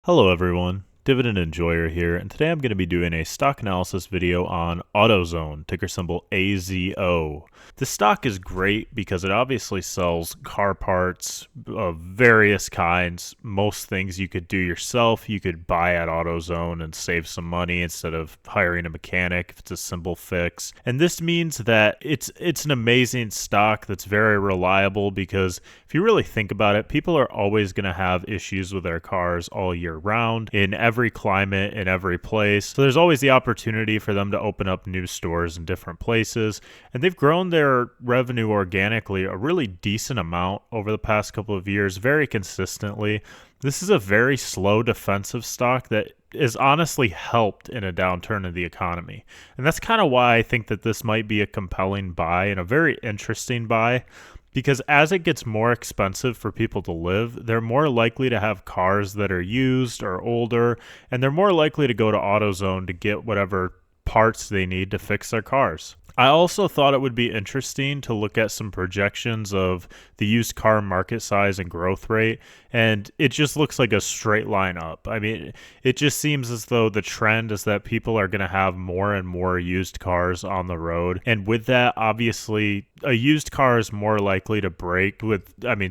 Hello everyone, Dividend Enjoyer here, and today I'm going to be doing a stock analysis video on AutoZone, ticker symbol AZO. This stock is great because it obviously sells car parts of various kinds. Most things you could do yourself, you could buy at AutoZone and save some money instead of hiring a mechanic if it's a simple fix. And this means that it's an amazing stock that's very reliable because if you really think about it, people are always going to have issues with their cars all year round in every climate, in every place. So there's always the opportunity for them to open up new stores in different places. And they've grown their revenue organically a really decent amount over the past couple of years, very consistently. This is a very slow defensive stock that is honestly helped in a downturn of the economy. And that's kind of why I think that this might be a compelling buy and a very interesting buy. Because as it gets more expensive for people to live, they're more likely to have cars that are used or older, and they're more likely to go to AutoZone to get whatever parts they need to fix their cars. I also thought it would be interesting to look at some projections of the used car market size and growth rate, and it just looks like a straight line up. I mean, it just seems as though the trend is that people are going to have more and more used cars on the road, and with that, obviously, a used car is more likely to break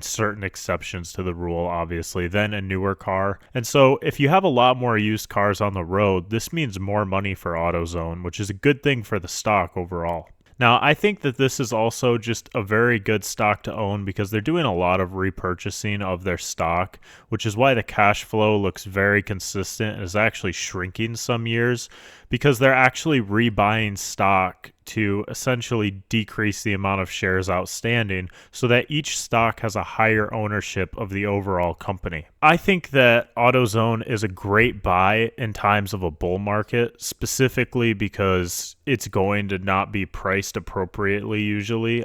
certain exceptions to the rule, obviously, than a newer car. And so if you have a lot more used cars on the road, this means more money for AutoZone, which is a good thing for the stock overall. Now, I think that this is also just a very good stock to own because they're doing a lot of repurchasing of their stock, which is why the cash flow looks very consistent and is actually shrinking some years because they're actually rebuying stock to essentially decrease the amount of shares outstanding so that each stock has a higher ownership of the overall company. I think that AutoZone is a great buy in times of a bull market, specifically because it's going to not be priced appropriately usually.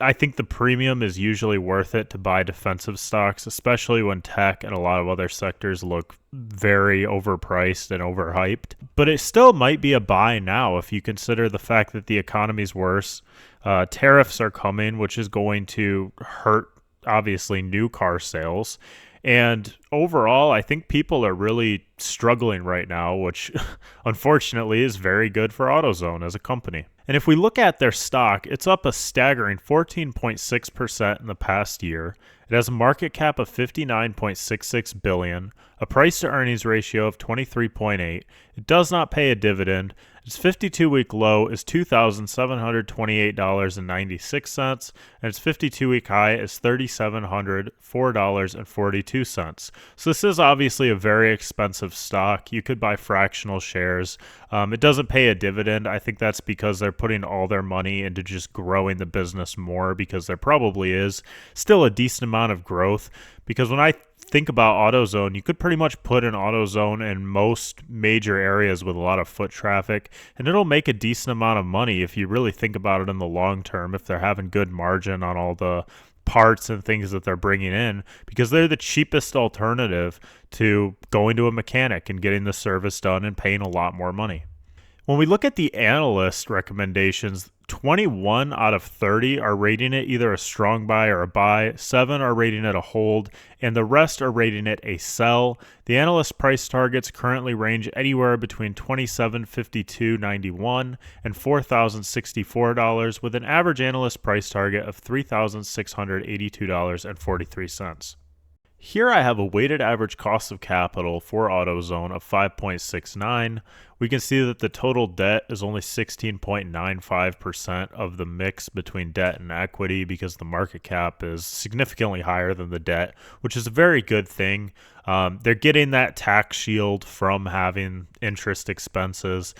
I think the premium is usually worth it to buy defensive stocks, especially when tech and a lot of other sectors look very overpriced and overhyped. But it still might be a buy now if you consider the fact that the economy's worse. Tariffs are coming, which is going to hurt, obviously, new car sales. And overall, I think people are really struggling right now, which unfortunately is very good for AutoZone as a company. And if we look at their stock, it's up a staggering 14.6% in the past year. It has a market cap of $59.66 billion, a price to earnings ratio of 23.8. It does not pay a dividend. Its 52-week low is $2,728.96, and its 52-week high is $3,704.42. So this is obviously a very expensive stock. You could buy fractional shares. It doesn't pay a dividend. I think that's because they're putting all their money into just growing the business more because there probably is still a decent amount of growth. Because when I think about AutoZone, you could pretty much put an AutoZone in most major areas with a lot of foot traffic, and it'll make a decent amount of money if you really think about it in the long term, if they're having good margin on all the parts and things that they're bringing in, because they're the cheapest alternative to going to a mechanic and getting the service done and paying a lot more money. When we look at the analyst recommendations, 21 out of 30 are rating it either a strong buy or a buy, 7 are rating it a hold, and the rest are rating it a sell. The analyst price targets currently range anywhere between $27.52.91 and $4,064, with an average analyst price target of $3,682.43. Here I have a weighted average cost of capital for AutoZone of 5.69. We can see that the total debt is only 16.95% of the mix between debt and equity because the market cap is significantly higher than the debt, which is a very good thing. They're getting that tax shield from having interest expenses,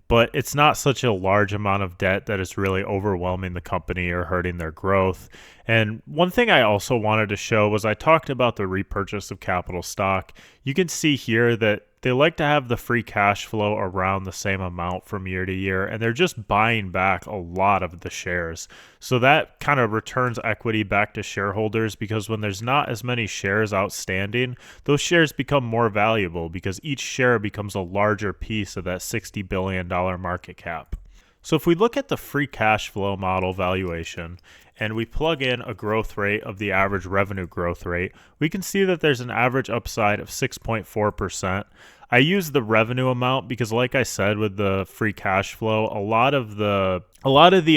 but it's not such a large amount of debt that is really overwhelming the company or hurting their growth. And one thing I also wanted to show was I talked about the repurchase of capital stock. You can see here that they like to have the free cash flow around the same amount from year to year, and they're just buying back a lot of the shares. So that kind of returns equity back to shareholders because when there's not as many shares outstanding, those shares become more valuable because each share becomes a larger piece of that $60 billion market cap. So if we look at the free cash flow model valuation, and we plug in a growth rate of the average revenue growth rate, we can see that there's an average upside of 6.4%. I use the revenue amount because, like I said, with the free cash flow, a lot of the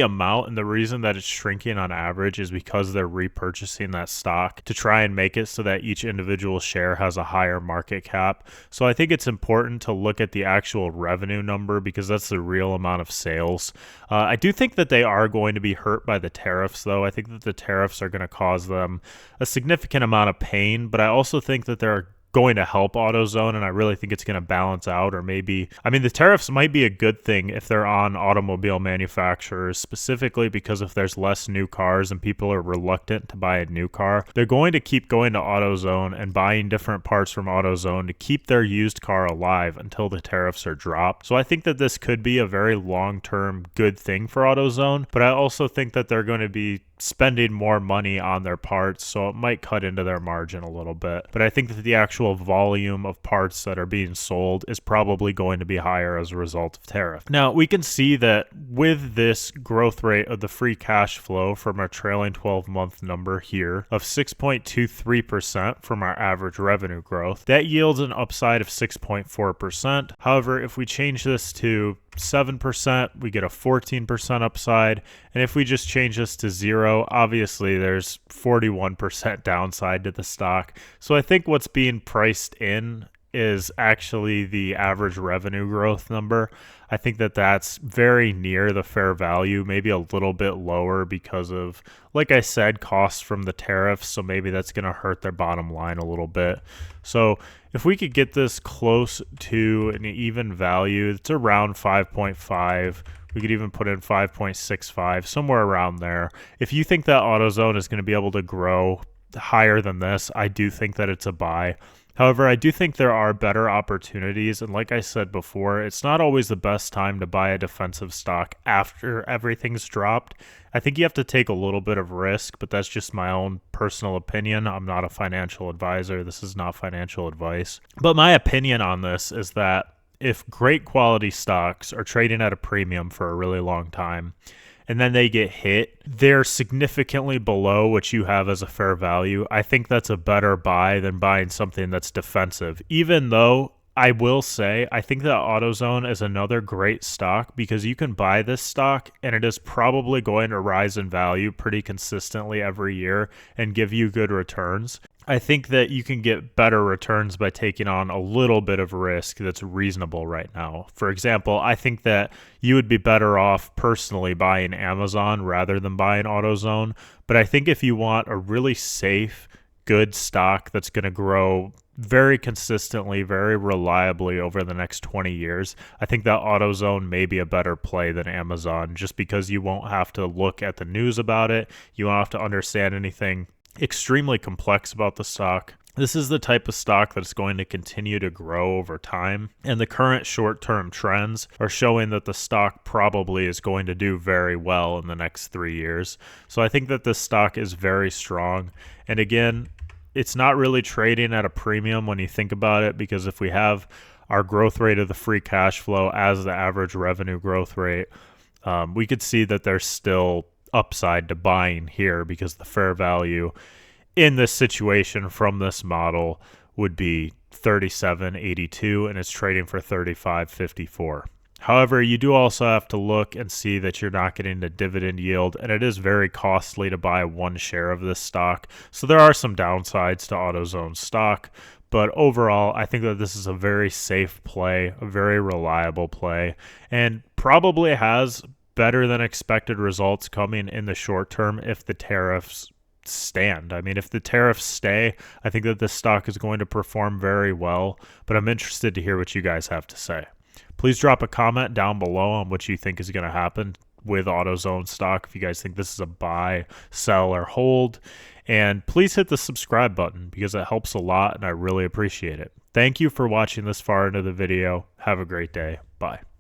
amount and the reason that it's shrinking on average is because they're repurchasing that stock to try and make it so that each individual share has a higher market cap. So I think it's important to look at the actual revenue number because that's the real amount of sales. I do think that they are going to be hurt by the tariffs, though. I think that the tariffs are going to cause them a significant amount of pain, but I also think that there are going to help AutoZone, and I really think it's going to balance out. Or maybe, I mean, the tariffs might be a good thing if they're on automobile manufacturers, specifically because if there's less new cars and people are reluctant to buy a new car, they're going to keep going to AutoZone and buying different parts from AutoZone to keep their used car alive until the tariffs are dropped. So I think that this could be a very long-term good thing for AutoZone, but I also think that they're going to be spending more money on their parts, so it might cut into their margin a little bit. But I think that the actual volume of parts that are being sold is probably going to be higher as a result of tariff. Now, we can see that with this growth rate of the free cash flow from our trailing 12-month number here of 6.23% from our average revenue growth, that yields an upside of 6.4%. However, if we change this to 7%, we get a 14% upside. And if we just change this to 0, obviously there's 41% downside to the stock. So I think what's being priced in is actually the average revenue growth number. I think that that's very near the fair value, maybe a little bit lower because of, like I said, costs from the tariffs. So maybe that's going to hurt their bottom line a little bit. So if we could get this close to an even value, it's around 5.5. We could even put in 5.65, somewhere around there. If you think that AutoZone is going to be able to grow higher than this, I do think that it's a buy. However, I do think there are better opportunities, and like I said before, it's not always the best time to buy a defensive stock after everything's dropped. I think you have to take a little bit of risk, but that's just my own personal opinion. I'm not a financial advisor. This is not financial advice. But my opinion on this is that if great quality stocks are trading at a premium for a really long time, and then they get hit, they're significantly below what you have as a fair value, I think that's a better buy than buying something that's defensive. Even though I will say, I think that AutoZone is another great stock because you can buy this stock and it is probably going to rise in value pretty consistently every year and give you good returns. I think that you can get better returns by taking on a little bit of risk that's reasonable right now. For example, I think that you would be better off personally buying Amazon rather than buying AutoZone. But I think if you want a really safe, good stock that's going to grow very consistently, very reliably over the next 20 years, I think that AutoZone may be a better play than Amazon just because you won't have to look at the news about it. You won't have to understand anything extremely complex about the stock. This is the type of stock that's going to continue to grow over time, and the current short-term trends are showing that the stock probably is going to do very well in the next 3 years. So I think that this stock is very strong, and again, it's not really trading at a premium when you think about it, because if we have our growth rate of the free cash flow as the average revenue growth rate, we could see that there's still upside to buying here because the fair value in this situation from this model would be 37.82 and it's trading for 35.54. However, you do also have to look and see that you're not getting the dividend yield, and it is very costly to buy one share of this stock. So there are some downsides to AutoZone stock, but overall, I think that this is a very safe play, a very reliable play, and probably has better than expected results coming in the short term if the tariffs stand. I mean, if the tariffs stay, I think that this stock is going to perform very well, but I'm interested to hear what you guys have to say. Please drop a comment down below on what you think is going to happen with AutoZone stock, if you guys think this is a buy, sell, or hold. And please hit the subscribe button because it helps a lot and I really appreciate it. Thank you for watching this far into the video. Have a great day. Bye.